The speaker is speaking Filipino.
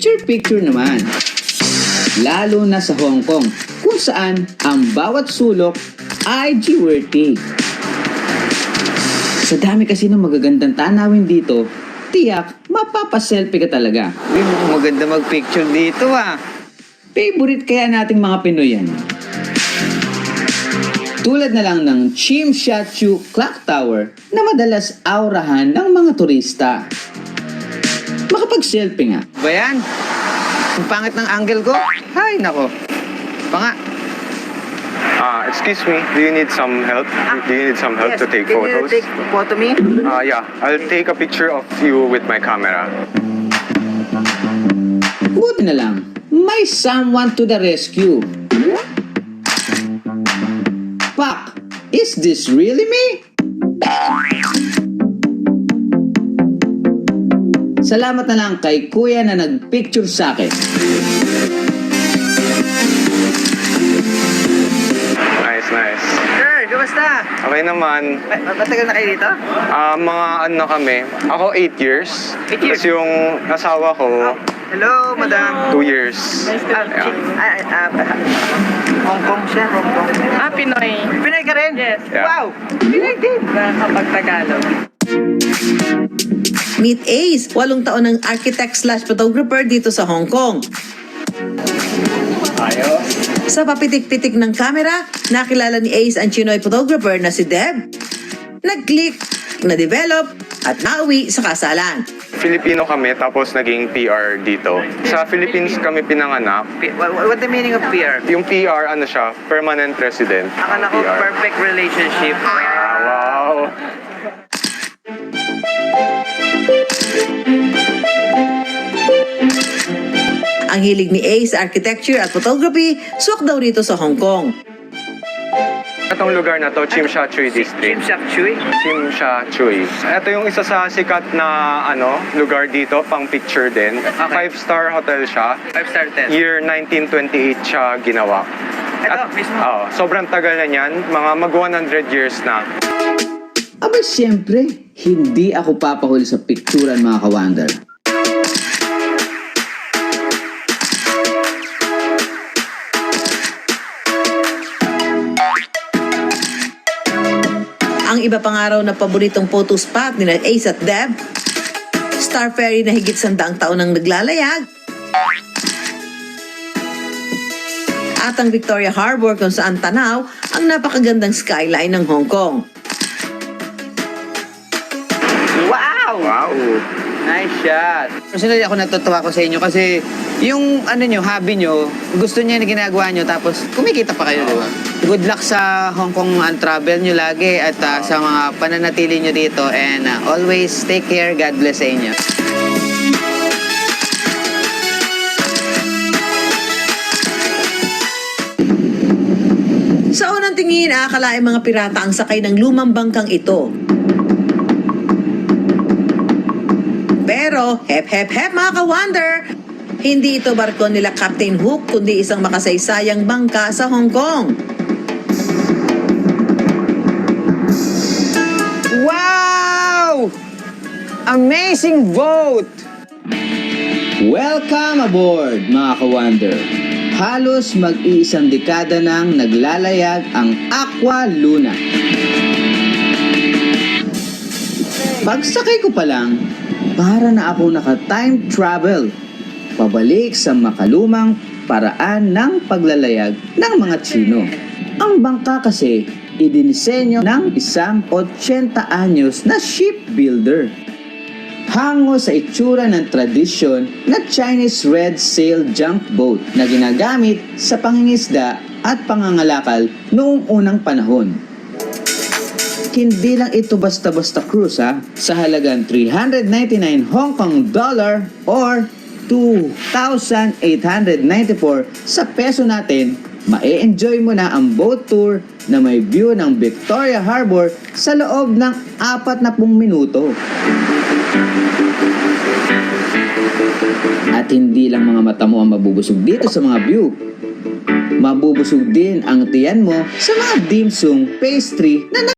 picture-picture naman. Lalo na sa Hong Kong, kung saan ang bawat sulok IG-worthy. Sa dami kasi ng magagandang tanawin dito, tiyak mapapaselfie ka talaga. Uy, maganda mag-picture dito ah. Favorite kaya nating mga Pinoy yan. Tulad na lang ng Tsim Sha Tsui Clock Tower na madalas aurahan ng mga turista. Makapag-selfie nga. Ba yan? Ang pangit ng angle ko? Hay, nako. Panga. Excuse me, do you need some help? Do you need some help to take photos? Can you take photo me? Yeah, I'll take a picture of you with my camera. Buti na lang, may someone to the rescue. Pak, is this really me? Salamat na lang kay kuya na nagpicture sa akin. Nice. Sir, kumusta? Okay naman. Matagal na kayo dito? Mga ano kami, ako 8 years. 8 years? Tapos yung asawa ko, Hello, madam. 2 years. Hong Kong siya, Hong Kong. Pinoy. Pinay ka rin? Yes. Yeah. Wow, Pinay din. Kapag Tagalog. Meet Ace, 8 taon ng architect/photographer dito sa Hong Kong. Sa papitik-pitik ng camera, nakilala ni Ace ang Chinoy photographer na si Deb. Nag-click, na-develop, at nauwi sa kasalan. Filipino kami, tapos naging PR dito. Sa Philippines kami pinanganak. What the meaning of PR? Yung PR, ano siya, permanent resident. Akala ko PR. perfect relationship. Wow! Ang hilig ni Ace sa architecture at photography, swak daw rito sa Hong Kong. Itong lugar na to, Tsim Sha Tsui Tsim District. Sha Tsui? Tsim Sha Tsui. Ito yung isa sa sikat na lugar dito, pang picture din. Okay. 5-star hotel siya. 5-star hotel. Year 1928 siya ginawa. Ito, mismo? Sobrang tagal na niyan, mga mag 100 years na. Aba siyempre, hindi ako papahuli sa picturan mga ka-wonder. Ang iba pang araw na paboritong photo spot ni Ace at Deb, Star Ferry na higit 100 taon nang naglalayag, at ang Victoria Harbor kung saan tanaw ang napakagandang skyline ng Hong Kong. Wow! Wow! Nice shot. Personally, ako natutuwa ko sa inyo kasi yung hobby nyo, gusto niya na ginagawa nyo tapos kumikita pa kayo, di ba? Good luck sa Hong Kong travel nyo lagi at sa mga pananatili nyo dito and always take care. God bless sa inyo. Sa unang tingin, aakalain mga pirata ang sakay ng lumang bangkang ito. Pero, hep mga ka-wonder, hindi ito barko nila Captain Hook kundi isang makasaysayang bangka sa Hong Kong. Wow! Amazing boat! Welcome aboard mga ka-wonder. Halos mag-iisang dekada nang naglalayag ang Aqua Luna. Pagsakay ko pa lang, para na ako naka-time travel pabalik sa makalumang paraan ng paglalayag ng mga Tsino. Ang bangka kasi idinisenyo ng isang 80 anyos na shipbuilder. Hango sa itsura ng tradisyon na Chinese red sail junk boat na ginagamit sa pangingisda at pangangalakal noong unang panahon. Hindi lang ito basta-basta cruise sa halagang 399 Hong Kong dollar or 2,894 sa peso natin, ma-enjoy mo na ang boat tour na may view ng Victoria Harbor sa loob ng 40 minuto. At hindi lang mga mata mo ang mabubusog dito sa mga view. Mabubusog din ang tiyan mo sa mga dim sum pastry na